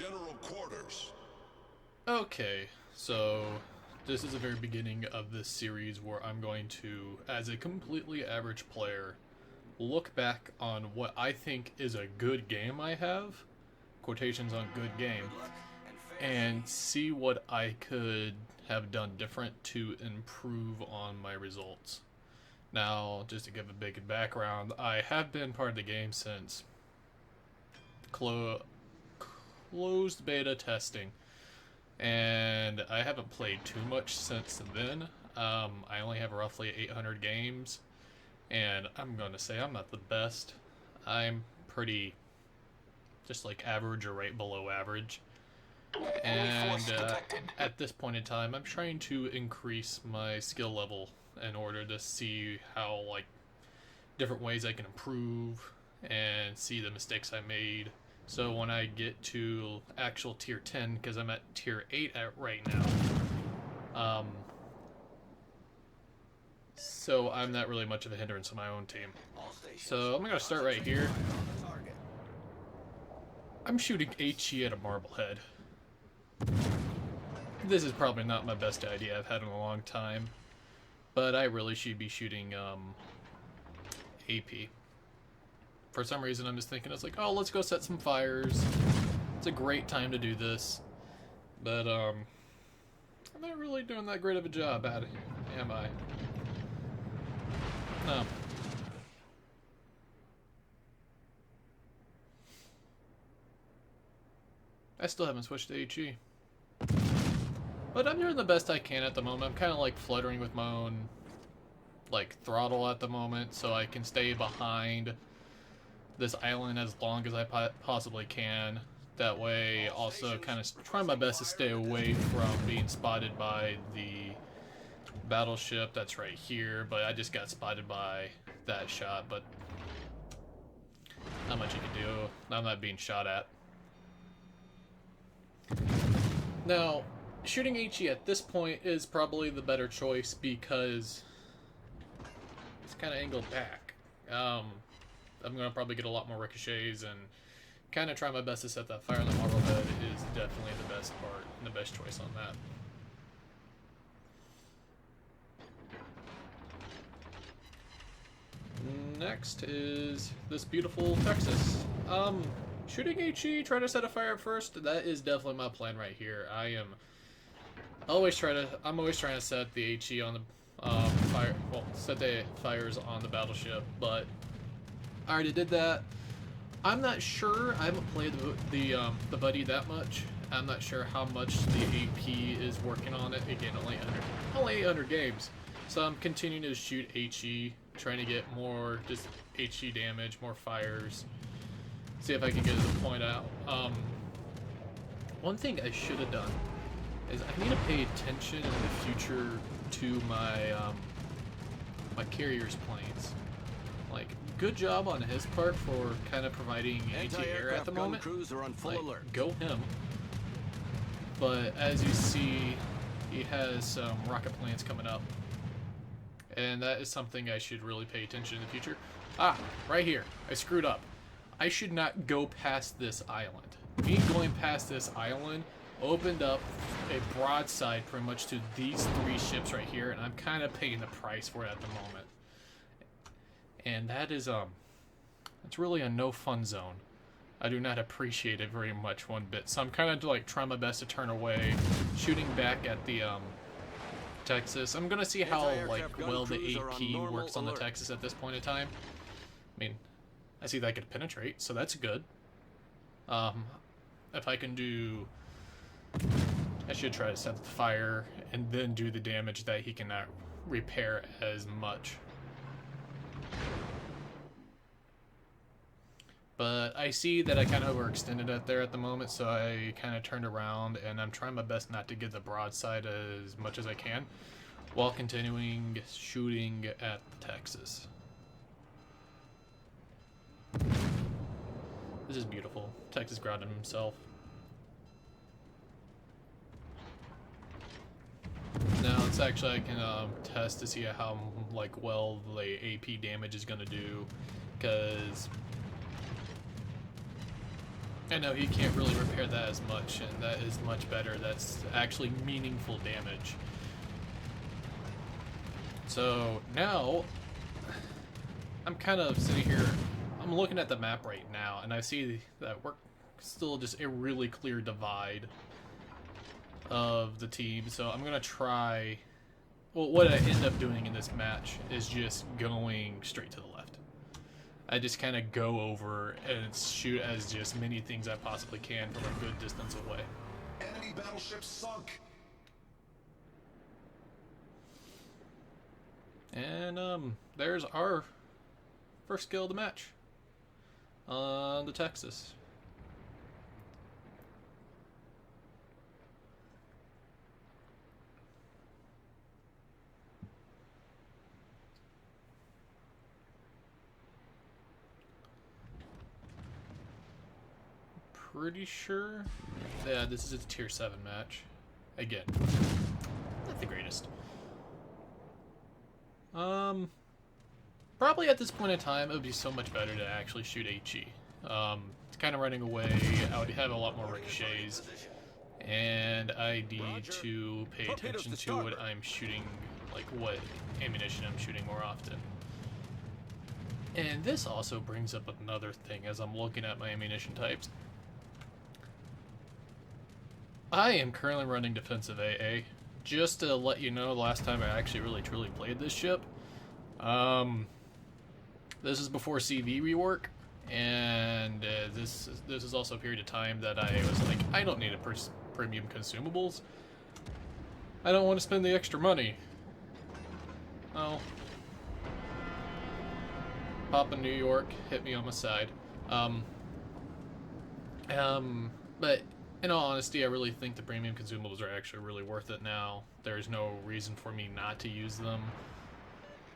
General Quarters. Okay, so this is the very beginning of this series where I'm going to, as a completely average player, look back on what I think is a good game I have, quotations on good game, and see what I could have done different to improve on my results. Now, just to give a big background, I have been part of the game since closed beta testing, and I haven't played too much since then. I only have roughly 800 games, and I'm going to say I'm not the best. I'm pretty just like average or right below average. And at this point in time, I'm trying to increase my skill level in order to see how, like, different ways I can improve and see the mistakes I made. So when I get to actual tier 10, because I'm at tier 8 right now, so I'm not really much of a hindrance to my own team. So I'm going to start right here. I'm shooting HE at a Marblehead. This is probably not my best idea I've had in a long time, but I really should be shooting AP. For some reason I'm just thinking, it's like, oh, let's go set some fires. It's a great time to do this. But I'm not really doing that great of a job at it, am I? No. I still haven't switched to HE. But I'm doing the best I can at the moment. I'm kind of like fluttering with my own like throttle at the moment, so I can stay behind this island as long as I possibly can. That way, also kind of trying my best to stay away from being spotted by the battleship that's right here. But I just got spotted by that shot, but not much you can do. I'm not being shot at. Now, shooting HE at this point is probably the better choice because it's kind of angled back. I'm going to probably get a lot more ricochets and kind of try my best to set that fire on the Marblehead is definitely the best part and the best choice on that. Next is this beautiful Texas. Shooting HE, trying to set a fire at first, that is definitely my plan right here. I'm always trying to set the HE on the fire. Well, set the fires on the battleship, but I already did that. I'm not sure. I haven't played the buddy that much. I'm not sure how much the AP is working on it. Again, only 800 games, so I'm continuing to shoot HE, trying to get more just HE damage, more fires. See if I can get to the point out. One thing I should have done is I need to pay attention in the future to my my carrier's planes. Like, good job on his part for kind of providing anti-air at the moment. Crews are on full alert. Go him. But as you see, he has some rocket planes coming up, and that is something I should really pay attention in the future. Ah, right here. I screwed up. I should not go past this island. Me going past this island opened up a broadside pretty much to these three ships right here, and I'm kind of paying the price for it at the moment. And that is, it's really a no fun zone. I do not appreciate it very much one bit. So I'm kind of like trying my best to turn away, shooting back at the, Texas. I'm gonna see how, like, well the AP works on the Texas at this point in time. I mean, I see that I could penetrate, so that's good. If I can do... I should try to set the fire and then do the damage that he cannot repair as much. But I see that I kind of overextended it there at the moment, so I kind of turned around, and I'm trying my best not to get the broadside as much as I can, while continuing shooting at the Texas. This is beautiful. Texas grounded himself. Now it's actually, I can test to see how like well the AP damage is going to do, because I know he can't really repair that as much, and that is much better. That's actually meaningful damage. So now, I'm kind of sitting here, I'm looking at the map right now, and I see that we're still just a really clear divide of the team. So I'm going to try, well, what I end up doing in this match is just going straight to the left. I just kind of go over and shoot as just many things I possibly can from a good distance away. Enemy battleship sunk. And there's our first kill of the match on the Texas. Pretty sure, yeah, this is a tier 7 match. Again, not the greatest. Probably at this point in time, it would be so much better to actually shoot HE. It's kind of running away. I would have a lot more ricochets, and I need to pay attention to what I'm shooting, like what ammunition I'm shooting more often. And this also brings up another thing as I'm looking at my ammunition types. I am currently running defensive AA. Just to let you know, the last time I actually really truly played this ship, this is before CV rework, and this is also a period of time that I was like, I don't need a premium consumables. I don't want to spend the extra money. Oh, Papa New York hit me on my side. But in all honesty, I really think the premium consumables are actually really worth it now. There's no reason for me not to use them.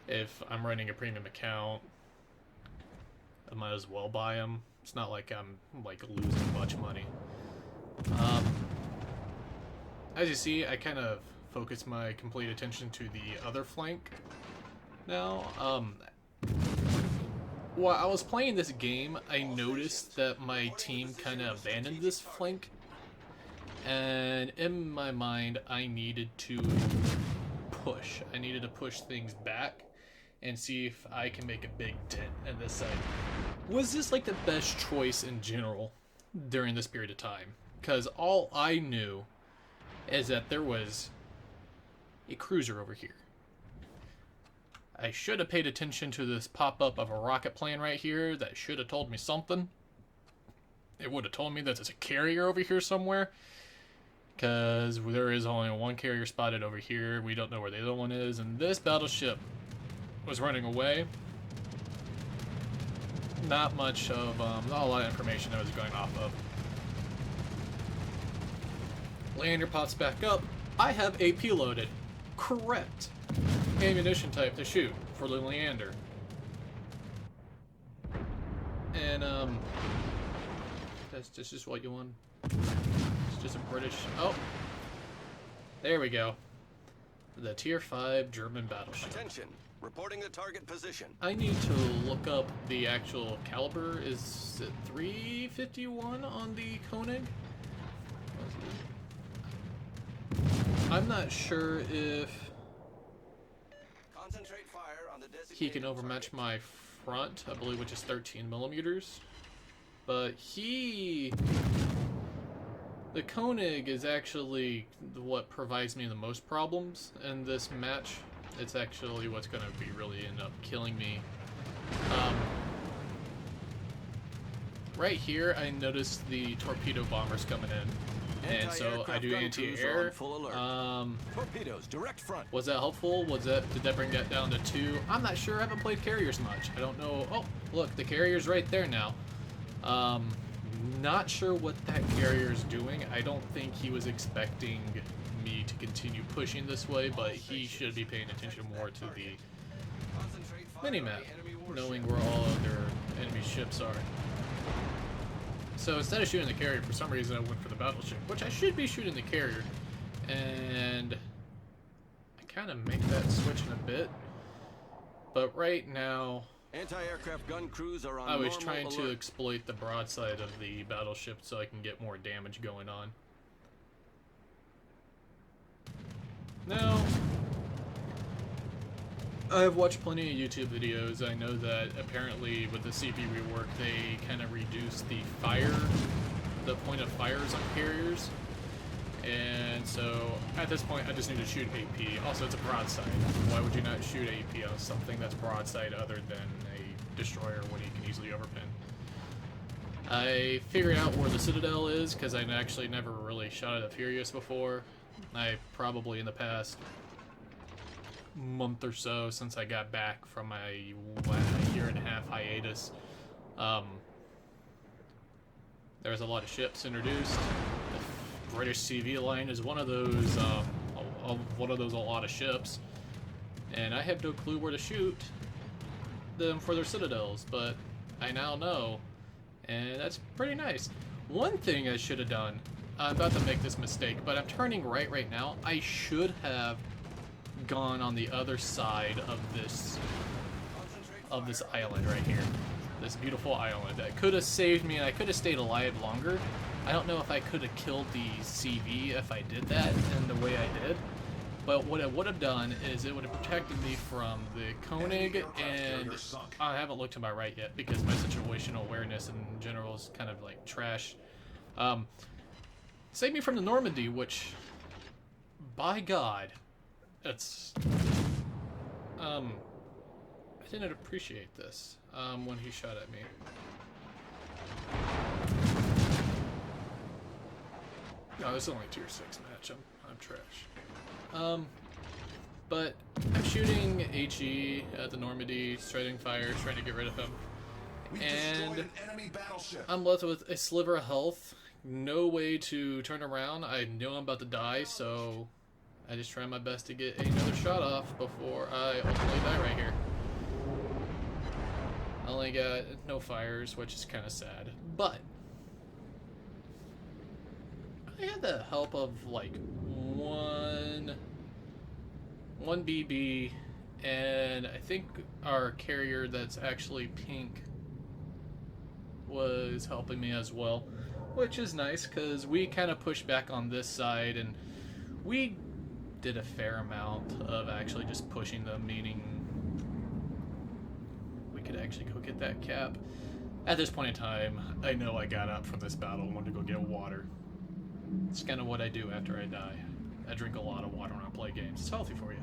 If I'm running a premium account, I might as well buy them. It's not like I'm like losing much money. As you see, I kind of focus my complete attention to the other flank now. While I was playing this game, I noticed that my team kind of abandoned this flank. And in my mind, I needed to push. I needed to push things back and see if I can make a big dent in this side. Was this like the best choice in general during this period of time? Because all I knew is that there was a cruiser over here. I should have paid attention to this pop-up of a rocket plane right here. That should have told me something. It would have told me that there's a carrier over here somewhere. Because there is only one carrier spotted over here. We don't know where the other one is. And this battleship was running away. Not much of, not a lot of information that was going off of. Lander pops back up. I have AP loaded. Correct ammunition type to shoot for the Leander. And, that's just what you want. It's just a British... Oh! There we go. The Tier 5 German battleship. Attention. Reporting the target position. I need to look up the actual caliber. Is it 351 on the Koenig? I'm not sure if Concentrate fire on the he can overmatch my front, I believe, which is 13 millimeters. But the Koenig is actually what provides me the most problems in this match. It's actually what's going to be really end up killing me. Right here, I noticed the torpedo bombers coming in, and so I do anti-air. Torpedoes, direct front. Was that helpful? Did that bring that down to 2? I'm not sure. I haven't played carriers much. I don't know. Oh, look, the carrier's right there now. Not sure what that carrier is doing. I don't think he was expecting me to continue pushing this way, but he should be paying attention more to the mini-map, knowing where all other enemy ships are. So instead of shooting the carrier, for some reason I went for the battleship, which I should be shooting the carrier. And I kind of make that switch in a bit. But right now, Anti-aircraft gun crews are on I was normal trying to alert. exploit the broadside of the battleship so I can get more damage going on. Now, I've watched plenty of YouTube videos. I know that apparently with the CP rework, they kind of reduced the point of fires on carriers. And so, at this point, I just need to shoot AP. Also, it's a broadside. Why would you not shoot AP on something that's broadside other than a destroyer when you can easily overpin? I figured out where the Citadel is, because I actually never really shot at a Furious before. I probably in the past month or so, since I got back from my year-and-a-half hiatus, there was a lot of ships introduced. The British CV line is one of those, a lot of ships, and I have no clue where to shoot them for their citadels, but I now know, and that's pretty nice. One thing I should have done, I'm about to make this mistake, but I'm turning right now. I should have gone on the other side of this island right here. This beautiful island. That could have saved me and I could have stayed alive longer. I don't know if I could have killed the CV if I did that in the way I did. But what it would have done is it would have protected me from the Koenig, and I haven't looked to my right yet because my situational awareness in general is kind of like trash. Saved me from the Normandy, which, by God, it's I didn't appreciate this when he shot at me. No, it's only a tier 6 match. I'm trash. But I'm shooting HE at the Normandy, striking fire, trying to get rid of him. And I'm left with a sliver of health, no way to turn around. I know I'm about to die, so I just try my best to get another shot off before I ultimately die right here. I only got no fires, which is kind of sad, but I had the help of like one BB, and I think our carrier that's actually pink was helping me as well, which is nice because we kind of pushed back on this side and we did a fair amount of actually just pushing them, meaning we could actually go get that cap. At this point in time, I know I got up from this battle and wanted to go get water. It's kind of what I do after I die. I drink a lot of water when I play games. It's healthy for you.